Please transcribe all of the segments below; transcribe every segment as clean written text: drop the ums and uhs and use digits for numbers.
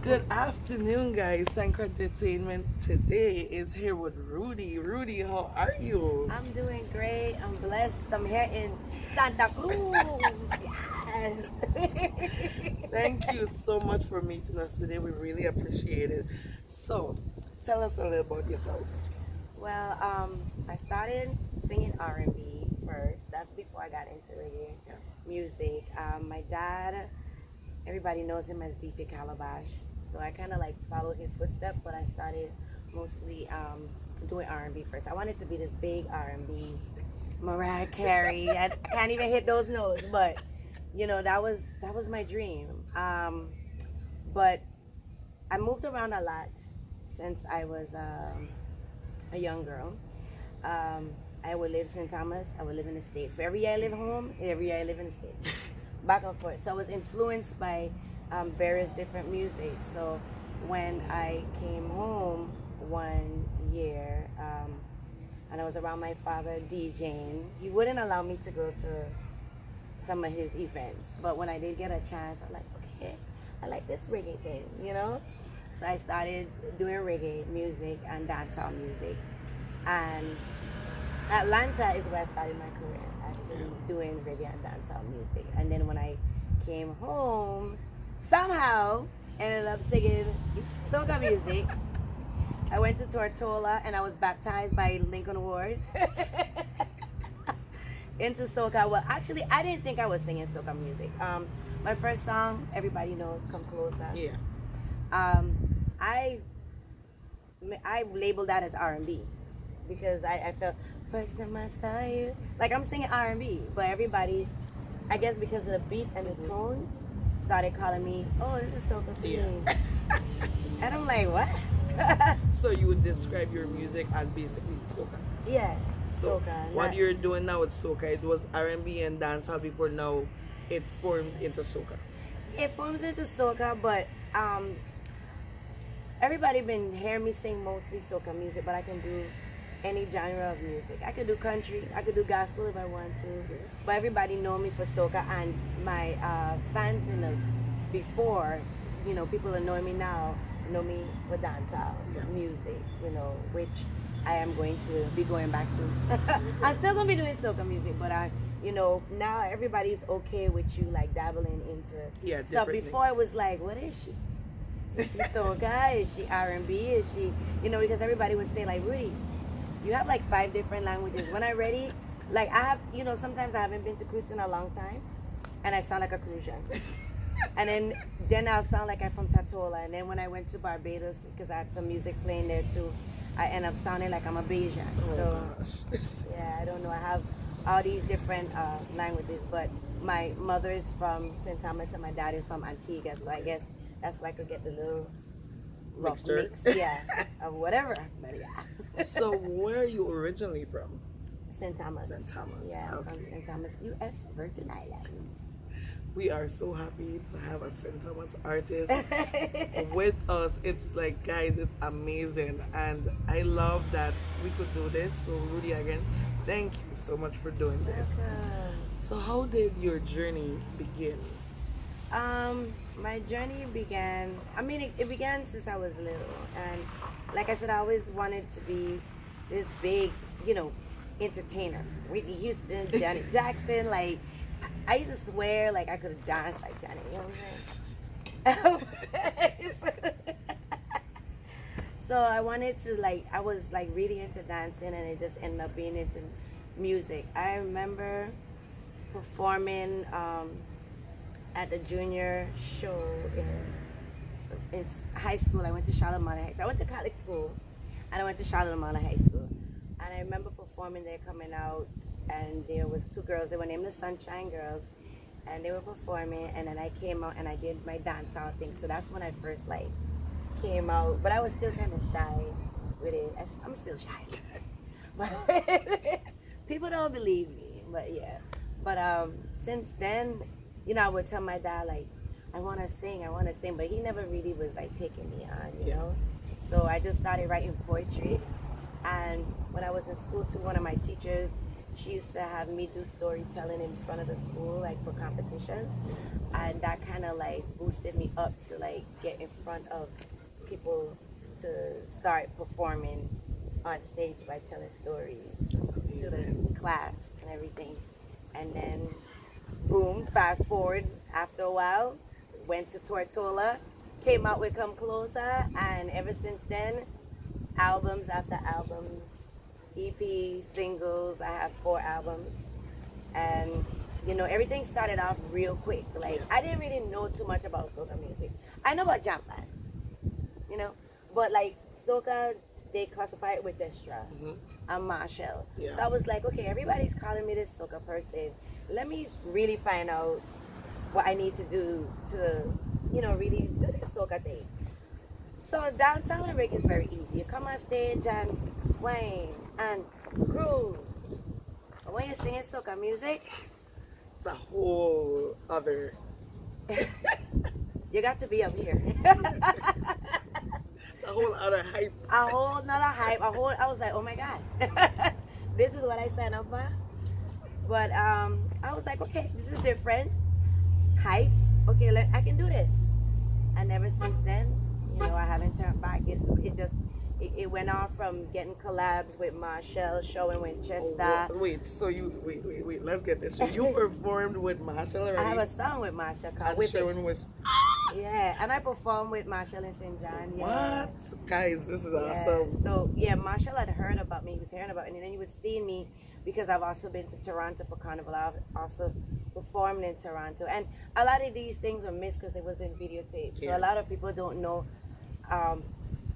Good afternoon, guys. Sank Entertainment today is here with Rudy. Rudy, how are you? I'm doing great. I'm blessed. I'm here in Santa Cruz. Yes. Thank you so much for meeting us today. We really appreciate it. So, tell us a little about yourself. I started singing R&B first. That's before I got into reggae Yeah. music. My dad, everybody knows him as DJ Calabash. So I kind of like followed his footsteps, but I started mostly doing R&B first. I wanted to be this big R&B Mariah Carey. I can't even hit those notes, but that was my dream. But I moved around a lot since I was a young girl. I would live in St. Thomas. I would live in the States. For every year I live home, every year I live in the States. Back and forth. So I was influenced by various different music. So when I came home one year, and I was around my father DJing, he wouldn't allow me to go to some of his events. But when I did get a chance, I'm like, okay, I like this reggae thing. So I started doing reggae music and dancehall music. And Atlanta is where I started my career, actually doing reggae and dancehall music. And then when I came home, somehow ended up singing soca music. I went to Tortola and I was baptized by Lincoln Ward into soca. Well, actually, I didn't think I was singing soca music. My first song, everybody knows, "Come Closer." Yeah. Um, I I labeled that as R&B because I felt first time I saw you, like I'm singing R&B, but everybody, I guess because of the beat and the tones, started calling me, oh, this is soca for Yeah. me, and I'm like, what? So you would describe your music as basically soca. Yeah, So soca. what you're doing now with soca, it was R&B and dancehall before. Now it forms into soca. It forms into soca, but everybody been hearing me sing mostly soca music, but I can do any genre of music. I could do country, I could do gospel if I want to, but everybody know me for soca, and my fans in the before, people that know me now know me for dancehall Yeah. music, which I am going to be going back to. I'm still gonna be doing soca music, but now everybody's okay with you like dabbling into Yeah, stuff. different Before things. it was like, what is she? Is she soca? Is she R&B? Is she, because everybody would say like, Rudy, you have like 5 different languages. When I'm ready, like I have, sometimes I haven't been to cruise in a long time, and I sound like a Crucian. And then I'll sound like I'm from Tatola. And then when I went to Barbados, because I had some music playing there too, I end up sounding like I'm a Bajan. Oh So gosh. yeah, I don't know. I have all these different languages, but my mother is from St. Thomas and my dad is from Antigua. So I guess that's why I could get the little rough Mixture. mix, yeah, of whatever. But yeah. So where are you originally from? St. Thomas. St. Thomas. Yeah, I'm from Okay. St. Thomas, U.S. Virgin Islands. We are so happy to have a St. Thomas artist with us. It's like, guys, it's amazing. And I love that we could do this. So, Rudy, again, thank you so much for doing this. Awesome. So, how did your journey begin? My journey began, it began since I was little. And like I said, I always wanted to be this big, entertainer. Whitney Houston, Janet Jackson. Like, I used to swear like I could dance like Janet, you know what I'm saying? So I wanted to, like, I was like really into dancing, and it just ended up being into music. I remember performing at the junior show in high school. I went to Charlotte Model High School. I went to Catholic school, and I went to Charlotte Model High School. And I remember performing there, coming out, and there was 2 girls. They were named the Sunshine Girls, and they were performing. And then I came out and I did my dancehall thing. So that's when I first like came out, but I was still kind of shy with it. I'm still shy, but people don't believe me. But yeah, but since then, I would tell my dad like, I want to sing, but he never really was like taking me on. So I just started writing poetry, and when I was in school too, one of my teachers, she used to have me do storytelling in front of the school, like for competitions, and that kind of of like boosted me up to like get in front of people to start performing on stage by telling stories to the class and everything. And then, boom, fast forward after a while, went to Tortola, came out with Come Closer, and ever since then, albums after albums, EPs, singles. I have 4 albums, and everything started off real quick. Like I didn't really know too much about soca music. I know about jam band, you know, but like soca, they classify it with Destra and Marshall. Yeah. So I was like, okay, everybody's calling me this soca person. Let me really find out what I need to do to, really do this soca thing. So dancehall and reggae is very easy. You come on stage and whine and groove. But when you're singing soca music, it's a whole other. you got to be up here. It's a whole other hype. A whole nother hype. I was like, oh my God, this is what I signed up for. But I was like, okay, this is different. Hype. Okay, I can do this. And ever since then, I haven't turned back. It went off from getting collabs with Marshall, showing Winchester. Wait. Let's get this straight. You performed with Marshall already? I have a song with Marshall called And Whip Sherwin It. was. Yeah, and I performed with Marshall in St. John. Yeah. What? Guys, this is Yeah. awesome. So, yeah, Marshall had heard about me. He was hearing about me. And then he was seeing me because I've also been to Toronto for Carnival. I've also performed in Toronto. And a lot of these things were missed because they wasn't videotaped. So Yeah. a lot of people don't know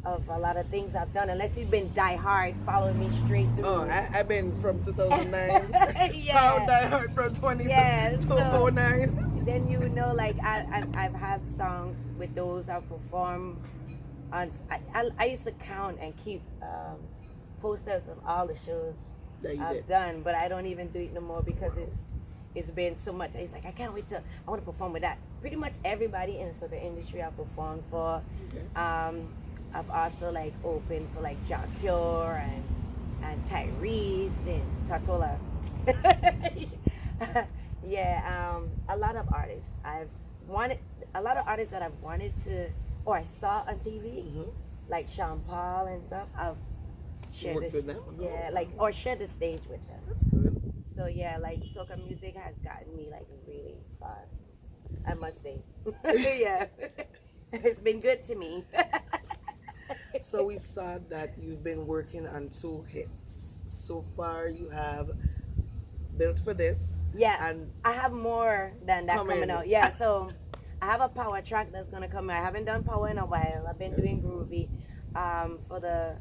of a lot of things I've done unless you've been die hard following me straight through. Oh, I've been from 2009. Yeah. Proud Die Hard from 20 Yeah, to so- 2009. Then like I've had songs with those I've performed on. I used to count and keep posters of all the shows That you I've did. done, but I don't even do it no more because it's been so much. It's like I can't wait I want to perform with that. Pretty much everybody in the soca industry I've performed for. Okay. I've also like opened for like John Pure and Tyrese and Tatola. Yeah, a lot of artists that I've wanted to, or I saw on TV, like Sean Paul and stuff. I've shared Worked with them? yeah, like or shared the stage with them. That's good. So yeah, like soca music has gotten me like really far, I must say. Yeah, it's been good to me. So we saw that you've been working on 2 hits. So far you have Built for This. Yeah, And I have more than that Coming. coming out. Yeah, so I have a power track that's gonna come out. I haven't done power in a while. I've been doing groovy. For the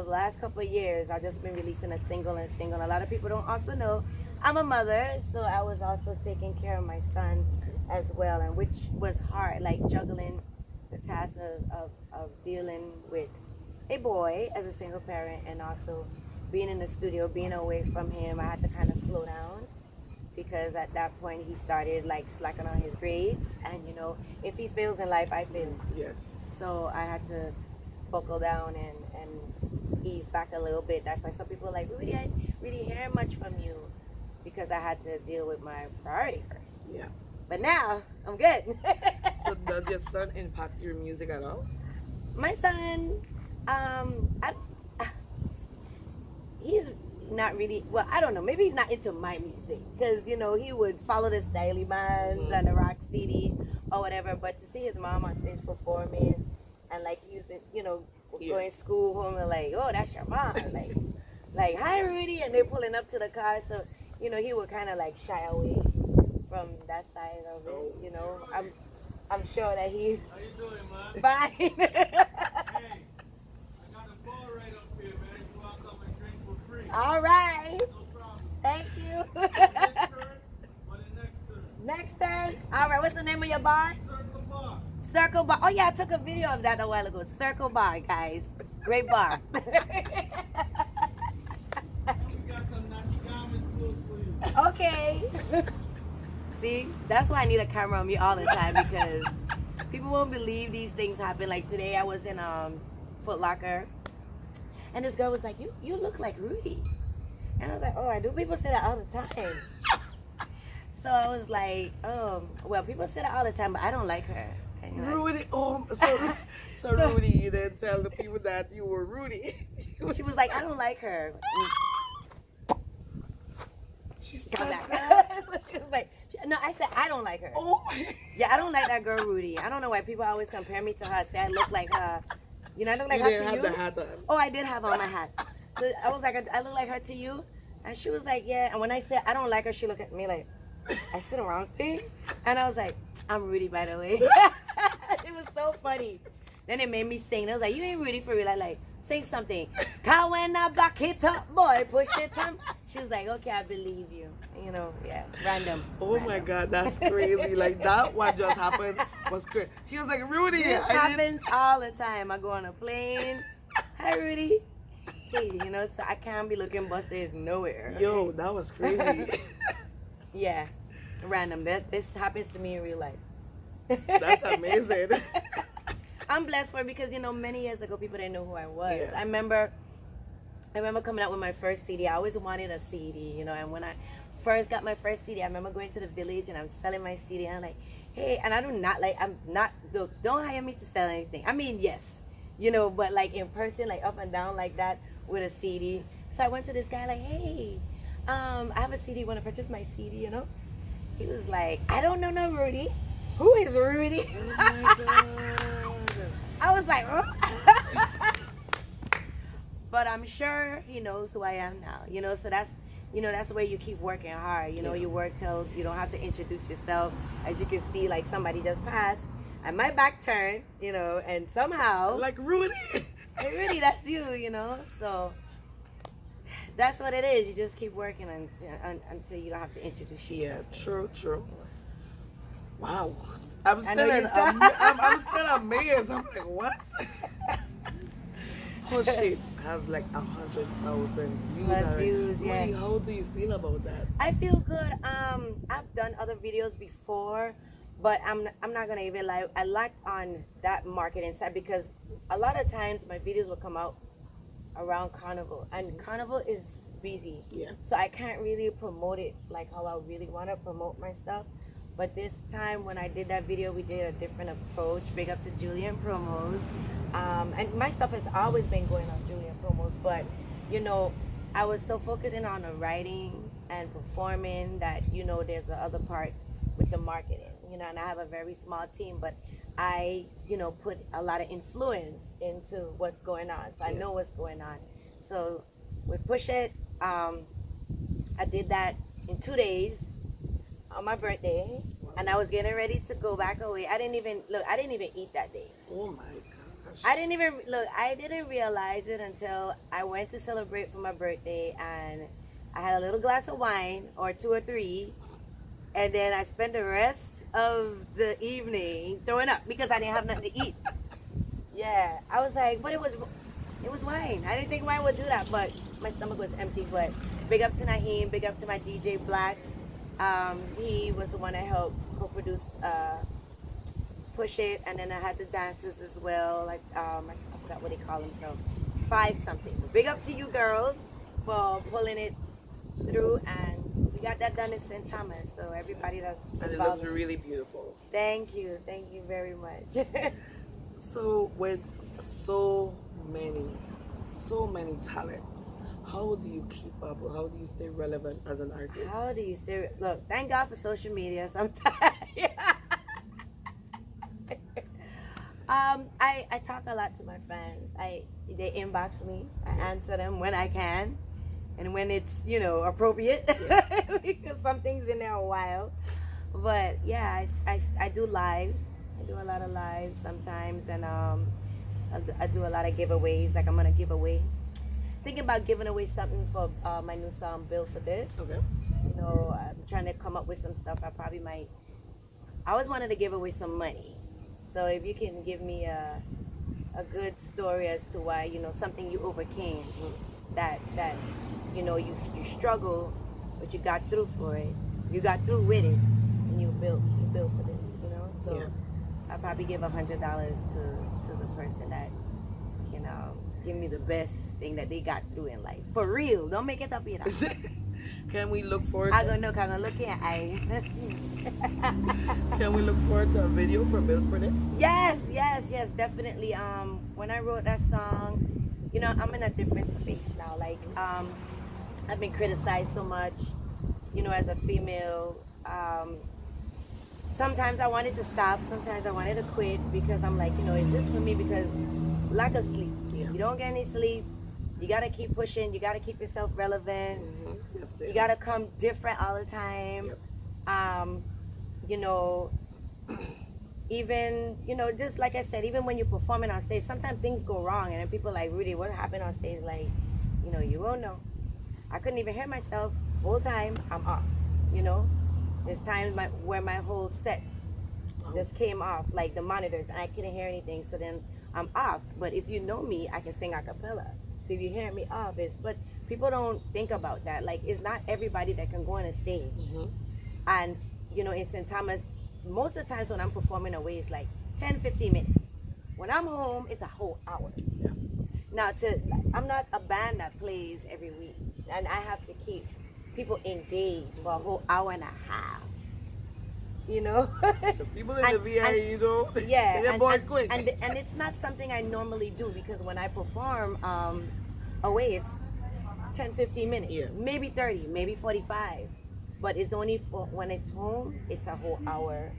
last couple of years, I've just been releasing a single. A lot of people don't also know I'm a mother, so I was also taking care of my son as well, and which was hard, like juggling the task of dealing with a boy as a single parent and also being in the studio, being away from him. I had to kind of slow down because at that point he started like slacking on his grades, and if he fails in life, I fail. yes. So I had to buckle down and ease back a little bit. That's why some people are like, Rudy, I didn't really hear much from you, because I had to deal with my priority first. Yeah. But now I'm good. So does your son impact your music at all? My son, he's not really, well, I don't know, maybe he's not into my music because he would follow the styly bands and the rock city or whatever, but to see his mom on stage performing and like using, going school home and like, oh, that's your mom, like hi Rudy, and they're pulling up to the car, so he would kind of like shy away from that side of it. I'm sure that he's How you doing, man? fine. Hey, I got a bar right up here, man. If you want to come and drink for free. All right, No problem. thank you. Next turn, or the next turn? Next turn. All right, what's the name of your bar? Circle bar. Circle Bar. Oh yeah, I took a video of that a while ago. Circle Bar, guys. Great bar. And we got some Nike garments clothes for you. Okay. See, that's why I need a camera on me all the time, because people won't believe these things happen. Like today, I was in Foot Locker, and this girl was like, "You look like Rudy," and I was like, "Oh, I do." People say that all the time. So I was like, oh, well, people say that all the time, but I don't like her. And, you know, Rudy, oh, so, So- Rudy, you didn't tell the people that you were Rudy. she was like, I don't like her. She Come said back. that. So she was like, no, I said, I don't like her. Oh my. Yeah, I don't like that girl, Rudy. I don't know why people always compare me to her, say I look like her. You know, I look like You her didn't to have you. the hat on. Oh, I did have on my hat. So I was like, I look like her to you? And she was like, yeah. And when I said I don't like her, she looked at me like, I said the wrong thing? And I was like, I'm Rudy, by the way. It was so funny. Then it made me sing. I was like, you ain't Rudy for real. I like, sing something. Cause when I back it up, boy, push it up. She was like, okay, I believe you. You know, yeah, random. Oh random. my God, that's crazy. Like that, what just happened was crazy. He was like, Rudy, This I did. happens all the time. I go on a plane. Hi, Rudy. Hey, you know, so I can't be looking busted nowhere. Yo, that was crazy. Yeah, random. This happens to me in real life. That's amazing. I'm blessed for it because, you know, many years ago, people didn't know who I was. Yeah. I remember coming out with my first CD. I always wanted a CD, you know, and when I first got my first CD, I remember going to the village and I'm selling my CD and I'm like, hey, and don't hire me to sell anything. I mean, yes, you know, but like in person, like up and down like that with a CD. So I went to this guy like, hey, I have a CD, want to purchase my CD, you know? He was like, I don't know no Rudy. Who is Rudy? Oh my God. I was like, but I'm sure he knows who I am now, you know, so that's the way you keep working hard, you know, Yeah. you work till you don't have to introduce yourself. As you can see, like somebody just passed and my back turned, you know, and somehow, Like Rudy. hey, Rudy, that's you, you know, so that's what it is. You just keep working until you don't have to introduce yourself. Yeah, true. Wow. I'm I know still, you still- I'm still amazed. I'm like, what? Oh shit, has like 100,000 views. Plus already. views, yeah. Rudy, how do you feel about that? I feel good. I've done other videos before, but I'm not gonna even lie. I lacked on that marketing side because a lot of times my videos will come out around Carnival, and Carnival is busy. Yeah. So I can't really promote it like how I really want to promote my stuff. But this time when I did that video, we did a different approach. Big up to Julian Promos. And my stuff has always been going on Julian Promos, but you know, I was so focused in on the writing and performing that, you know, there's the other part with the marketing, you know, and I have a very small team, but I, you know, put a lot of influence into what's going on. So I know what's going on. So with Push It, I did that in 2 days on my birthday, and I was getting ready to go back away. I didn't even eat that day. Oh my gosh. I didn't realize it until I went to celebrate for my birthday, and I had a little glass of wine or 2 or 3, and then I spent the rest of the evening throwing up because I didn't have nothing to eat. Yeah, I was like, but it was wine. I didn't think wine would do that, but my stomach was empty. But big up to Naheem, big up to my DJ Blacks. He was the one that helped co-produce Push It, and then I had the dancers as well. Like I forgot what they call themselves, 5 something. Big up to you girls for pulling it through, and we got that done in St. Thomas. So everybody that's And it involved. looks really beautiful. Thank you very much. So with so many talents, how do you keep up? How do you stay relevant as an artist? How do you stay? Look, thank God for social media. Sometimes. I talk a lot to my fans. They inbox me. I answer them when I can, and when it's, you know, appropriate, because some things in there are wild. But yeah, I do lives. I do a lot of lives sometimes, and I do a lot of giveaways. Like I'm gonna give away. Thinking about giving away something for my new song, Built for This. Okay. You know, I'm trying to come up with some stuff. I always wanted to give away some money. So if you can give me a good story as to why, you know, something you overcame, that you know, you struggle, but you got through for it. You got through with it, and you built for this, you know. So Yeah. I'll probably give $100 to the person that can give me the best thing that they got through in life. For real. Don't make it up, you know. Can we look forward? I gonna look. I'm gonna look in your eyes. Can we look forward to a video for Built for this? Yes, definitely. When I wrote that song, you know, I'm in a different space now. Like, I've been criticized so much, you know, as a female. Sometimes I wanted to stop. Sometimes I wanted to quit because I'm like, you know, is this for me? Because lack of sleep. Yeah. You don't get any sleep. You gotta keep pushing. You gotta keep yourself relevant. Mm-hmm. You gotta come different all the time. Yep. You know, even, you know, just like I said, even when you're performing on stage, sometimes things go wrong, and then people are like, Rudy, what happened on stage? Like, you know, you won't know. I couldn't even hear myself whole time. I'm off. You know, there's times where my whole set just came off, like the monitors, and I couldn't hear anything. So then I'm off. But if you know me, I can sing a cappella. So if you hear me off, but people don't think about that. Like, it's not everybody that can go on a stage. Mm-hmm. And, you know, in St. Thomas, most of the times when I'm performing away, it's like 10, 15 minutes. When I'm home, it's a whole hour. Yeah. Now, I'm not a band that plays every week. And I have to keep people engaged for a whole hour and a half. You know? Because people in the VI, you know, yeah, they get bored quick. And it's not something I normally do, because when I perform away, it's 10, 15 minutes. Yeah. Maybe 30, maybe 45. But it's only for when it's home, it's a whole hour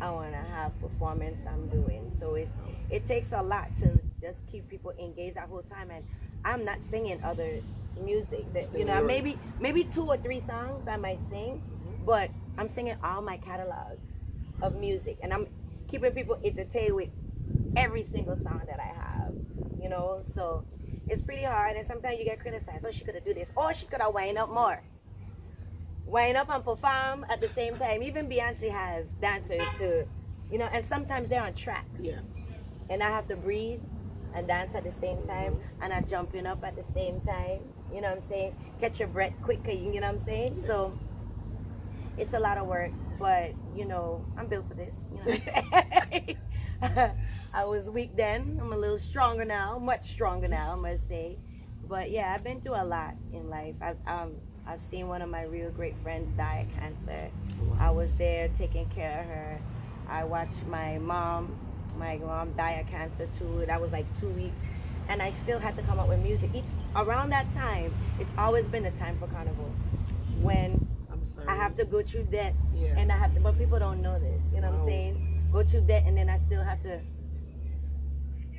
and a half performance I'm doing. So it takes a lot to just keep people engaged that whole time. And I'm not singing other music. That, you know, maybe 2 or 3 songs I might sing, but I'm singing all my catalogs of music, and I'm keeping people entertained with every single song that I have, you know. So it's pretty hard, and sometimes you get criticized. Oh, she could have do this, or she could have wind up more. Wind up and perform at the same time. Even Beyonce has dancers too, you know, and sometimes they're on tracks. Yeah. And I have to breathe and dance at the same time, and I'm jumping up at the same time. You know what I'm saying? Catch your breath quicker, you know what I'm saying? Yeah. So it's a lot of work, but, you know, I'm built for this. You know? I was weak then. I'm a little stronger now, much stronger now, I must say. But yeah, I've been through a lot in life. I've seen one of my real great friends die of cancer. Wow. I was there taking care of her. I watched my mom die of cancer too. That was like 2 weeks. And I still had to come up with music. Around that time, it's always been a time for Carnival. When I have to go through that, yeah. And but people don't know this, you know what I'm saying? Go through that, and then I still have to,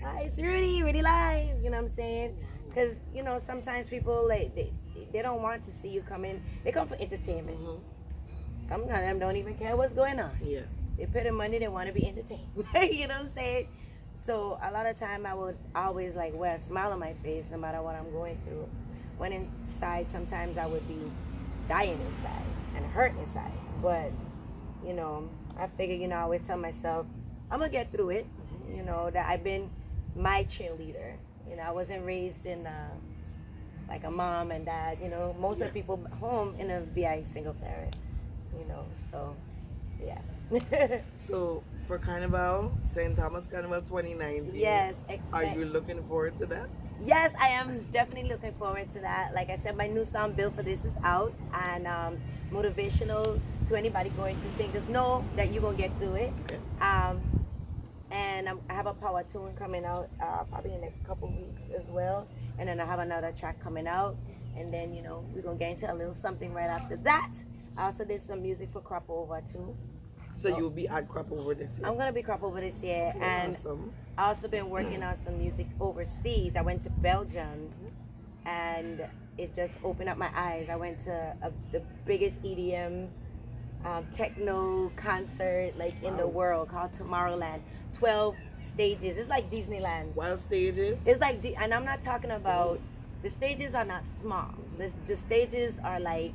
hi, it's Rudy Live, you know what I'm saying? Because, you know, sometimes people, like, they don't want to see you come in. They come for entertainment. Mm-hmm. Some of them don't even care what's going on. Yeah. They pay the money, they want to be entertained. You know what I'm saying? So a lot of time I would always, like, wear a smile on my face no matter what I'm going through. When inside, sometimes I would be dying inside and hurt inside. But, you know, I figure, you know, I always tell myself, I'm going to get through it. You know, that I've been my cheerleader. You know, I wasn't raised in like a mom and dad. You know, most of the people home in a VI single parent. You know, so, yeah. So, for Carnival, St. Thomas Carnival 2019. Yes, are you looking forward to that? Yes, I am definitely looking forward to that. Like I said, my new song, Built for This, is out, and motivational to anybody going through things. Just know that you're going to get through it. Okay. And I have a power tune coming out probably in the next couple weeks as well. And then I have another track coming out. And then, you know, we're going to get into a little something right after that. I also did some music for Crop Over too. So you'll be at Crop Over this year? I'm going to be Crop Over this year. Okay, and awesome. I also been working on some music overseas. I went to Belgium, and it just opened up my eyes. I went to the biggest EDM techno concert like in the world called Tomorrowland. 12 stages. It's like Disneyland. 12 stages? It's like, and I'm not talking about, the stages are not small. The stages are like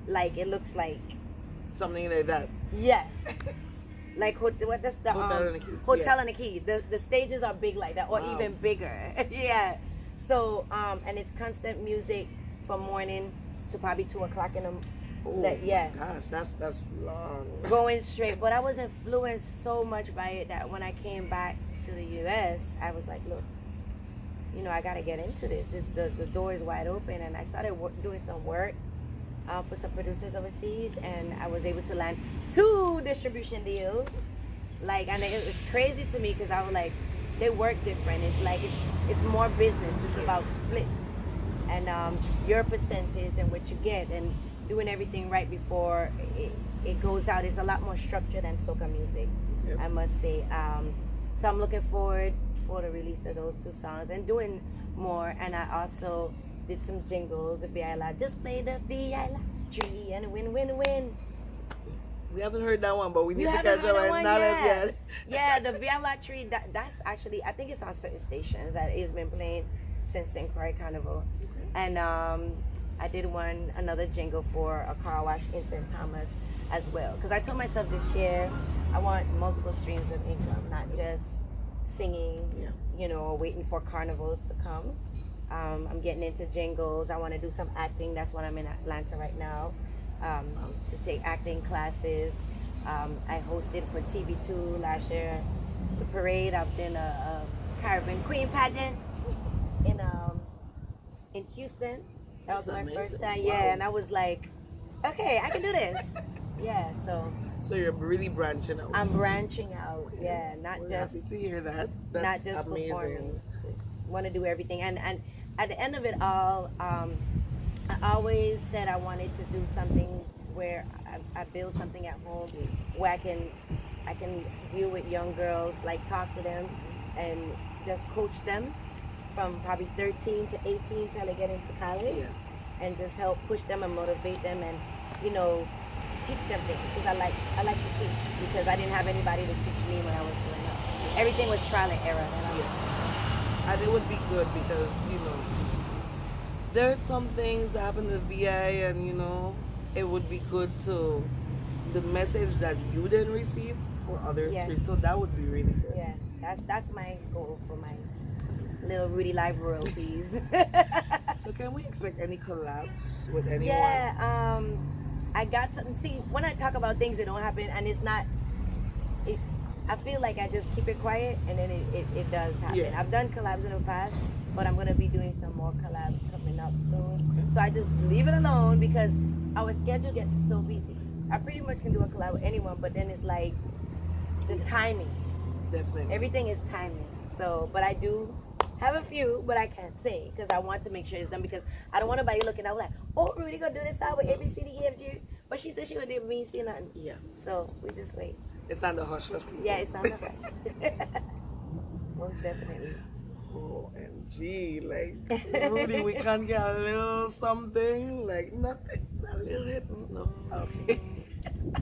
it looks like something like that. Yes. Like what? That's the Hotel and the Key. Hotel and the Key. The stages are big like that, or Wow. even bigger. Yeah. So and it's constant music from morning to probably 2 o'clock in the. Yeah. Gosh, that's long. Going straight, but I was influenced so much by it that when I came back to the U.S., I was like, look, you know, I got to get into this. The door is wide open, and I started doing some work. for some producers overseas, and I was able to land 2 distribution deals. Like, and it was crazy to me because I was like, they work different. It's like it's more business. It's about splits and your percentage and what you get and doing everything right before it goes out. It's a lot more structured than soca music, Yep. I must say. So I'm looking forward for the release of those 2 songs and doing more. And I also did some jingles. The Viola, just play the Viola tree and win, win, win. We haven't heard that one, but we need You to haven't catch heard up. that And one not yet? as yet. Yeah, the Viola tree. That's actually, I think it's on certain stations that it's been playing since St. Croix Carnival. And I did another jingle for a car wash in St. Thomas as well. Because I told myself this year, I want multiple streams of income, not just singing, waiting for carnivals to come. I'm getting into jingles. I want to do some acting. That's why I'm in Atlanta right now, to take acting classes. I hosted for TV2 last year, the parade. I've been a Caribbean Queen pageant in Houston. That was That's my amazing. first time. Wow. Yeah, and I was like, okay, I can do this. Yeah, so So you're really branching out. I'm branching out. Yeah, not We're just happy to hear that. not That's just amazing. performing. Want to do everything, and at the end of it all, I always said I wanted to do something where I build something at home where I can deal with young girls, like talk to them and just coach them from probably 13 to 18 till they get into college, Yeah. and just help push them and motivate them and teach them things, because I like to teach, because I didn't have anybody to teach me when I was growing up. Everything was trial and error. And it would be good because, there's some things that happen to VI and, it would be good to the message that you didn't receive for others Yeah. to receive. So that would be really good. Yeah, that's my goal for my little Rudy Live royalties. So can we expect any collabs with anyone? Yeah, I got something. See, when I talk about things that don't happen, and it's not, I feel like I just keep it quiet, and then it does happen. Yeah. I've done collabs in the past, but I'm gonna be doing some more collabs coming up soon. Okay. So I just leave it alone because our schedule gets so busy. I pretty much can do a collab with anyone, but then it's like the timing. Definitely. Everything is timing. So, but I do have a few, but I can't say because I want to make sure it's done, because I don't want nobody looking out like, oh, Rudy gonna do this out with A, B, C, D, E, F, G. But she said she would do me see nothing. Yeah. So we just wait. It's on the hush hush people. Yeah, it's on the hush. Most definitely. OMG, like Rudy, we can't get a little something, like nothing, a little hit. No, okay.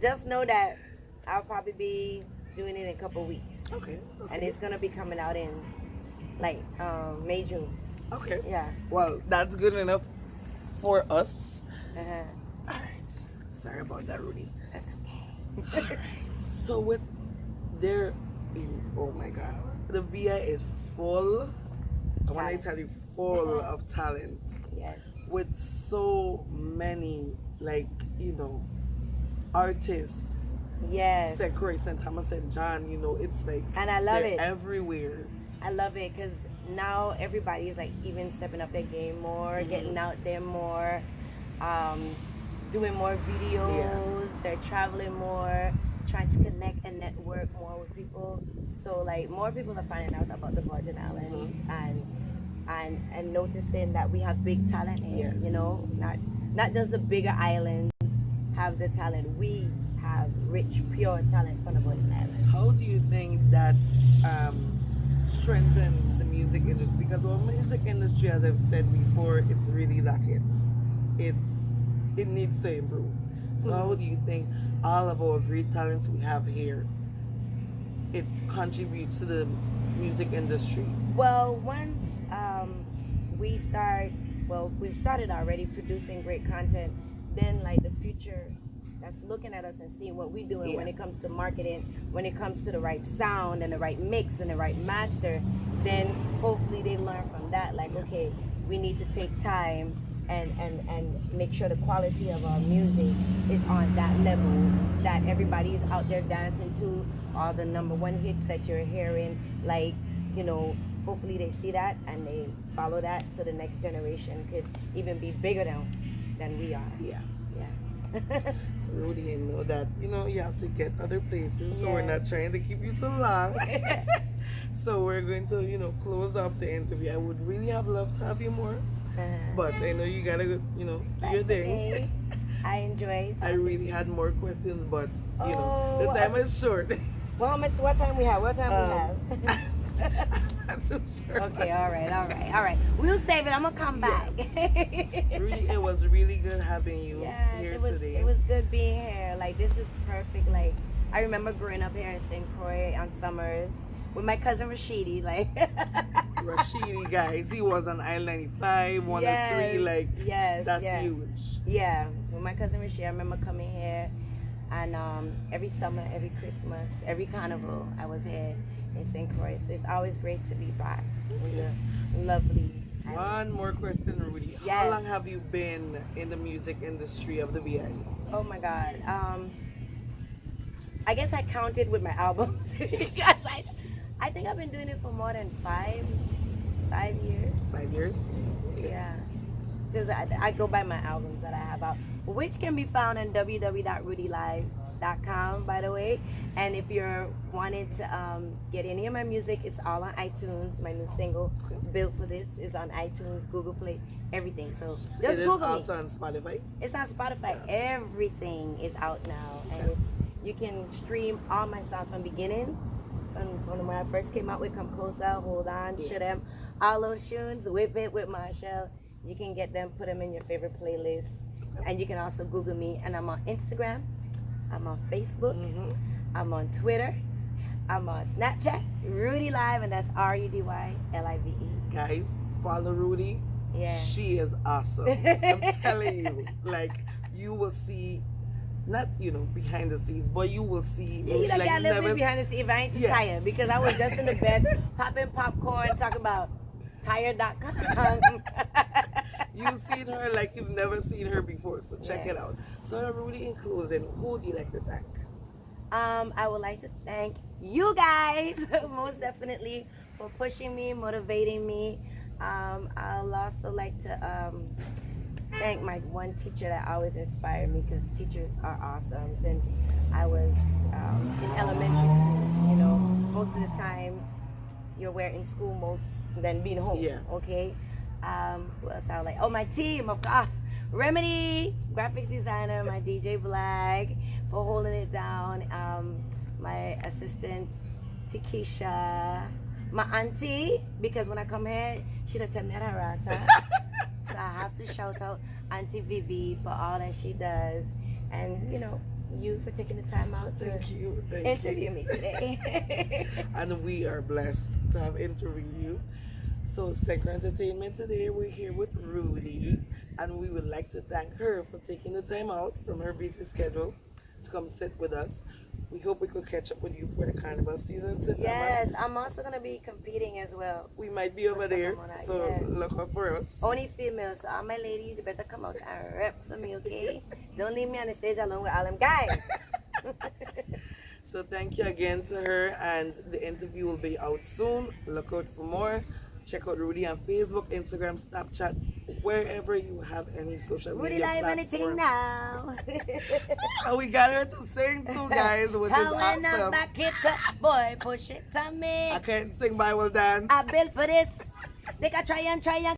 Just know that I'll probably be doing it in a couple weeks. Okay. And it's gonna be coming out in like May, June. Okay. Yeah. Well, that's good enough for us. Uh-huh. All right. Sorry about that, Rudy. That's okay. All right. So with their, oh my God, the VI is full. When I tell you, full of talent. Yes. With so many, like, artists. Yes. St. Croix, St. Thomas, St. John, it's like, and I love they're it everywhere. I love it because now everybody's like even stepping up their game more, getting out there more, doing more videos. They're traveling more, trying to connect and network more with people. So like more people are finding out about the Virgin Islands and noticing that we have big talent here. Yes. Not just the bigger islands have the talent. We have rich, pure talent from the Virgin Islands. How do you think that strengthens the music industry? Because our music industry, as I've said before, it's really lacking. It needs to improve. So how do you think all of our great talents we have here, it contributes to the music industry? Well, once we've started already producing great content, then like the future that's looking at us and seeing what we're doing when it comes to marketing, when it comes to the right sound and the right mix and the right master, then hopefully they learn from that. Like, okay, we need to take time and make sure the quality of our music is on that level that everybody's out there dancing to, all the number one hits that you're hearing, like, hopefully they see that and they follow that so the next generation could even be bigger than we are. Yeah. Yeah. So Rudy, I know that you have to get other places, so we're not Yes. trying to keep you too long. So we're going to close up the interview. I would really have loved to have you more, but I know you gotta do your That's thing. okay. I enjoy I talking really to had you. more questions, but Oh, the time is short. Well, how much? What time we have? What time we Um, have? Not too sure. Okay, all right. We'll save it. I'm gonna come back. Really, it was really good having you Yes, here it was. today. It was good being here. Like this is perfect. Like I remember growing up here in St. Croix on summers with my cousin Rashidi. Like Rashidi, guys, he was on Isle 95, 103, yes, like, yes, that's yeah. huge. Yeah, with my cousin Rashidi, I remember coming here, and every summer, every Christmas, every carnival, I was here in St. Croix. So it's always great to be back in the lovely. One more question, Rudy. How Yes. long have you been in the music industry of the VI? Oh my God. I guess I counted with my albums because I think I've been doing it for more than 5 years. 5 years? Okay. Yeah. Because I go by my albums that I have out, which can be found on www.rudylive.com, by the way. And if you're wanting to get any of my music, it's all on iTunes. My new single, Built for This, is on iTunes, Google Play, everything. So just It is Google me. also on Spotify. It's on Spotify. Everything is out now, and you can stream all my songs from beginning, from when I first came out with "Come Closer," "Hold On," "Show Them," all those tunes. "Whip It" with Marshall. You can get them, put them in your favorite playlist, and you can also Google me. And I'm on Instagram, I'm on Facebook, I'm on Twitter, I'm on Snapchat, Rudy Live, and that's RUDYLIVE. Guys, follow Rudy. Yeah. She is awesome. I'm telling you. Like, you will see, not, behind the scenes, but you will see. Yeah, you like, got a little never- bit behind the scenes if I ain't too Yeah. tired, because I was just in the bed popping popcorn talking about tired.com. You've seen her like you've never seen her before, so check Yeah. it out. So, Rudy, in closing, who would you like to thank? I would like to thank you guys most definitely for pushing me, motivating me. I'll also like to thank my one teacher that always inspired me, because teachers are awesome. Since I was in elementary school, most of the time you're where in school most than being home. Yeah. Okay. Who else I would like? Oh, my team, of course. Remedy, graphics designer, my DJ Black for holding it down. My assistant Tikisha, my auntie, because when I come here, she don't tell me how to harass her. So I have to shout out Auntie Vivi for all that she does, and you for taking the time out to Thank you. interview me today. And we are blessed to have interviewed you. So, Sector Entertainment today, we're here with Rudy, and we would like to thank her for taking the time out from her busy schedule to come sit with us. We hope we could catch up with you for the carnival season. Yes, I'm also gonna be competing as well. We might be over there, Someone, so yes. look out for us. Only females, so all my ladies, you better come out and rep for me, okay? Don't leave me on the stage alone with all them guys. So thank you again to her, and the interview will be out soon. Look out for more. Check out Rudy on Facebook, Instagram, Snapchat, wherever you have any social Rudy media Live platform. anything now. And we got her to sing too, guys, which is Coming up awesome. back it up, boy, push it to me. I can't sing Bible dance. I built for this. They can try and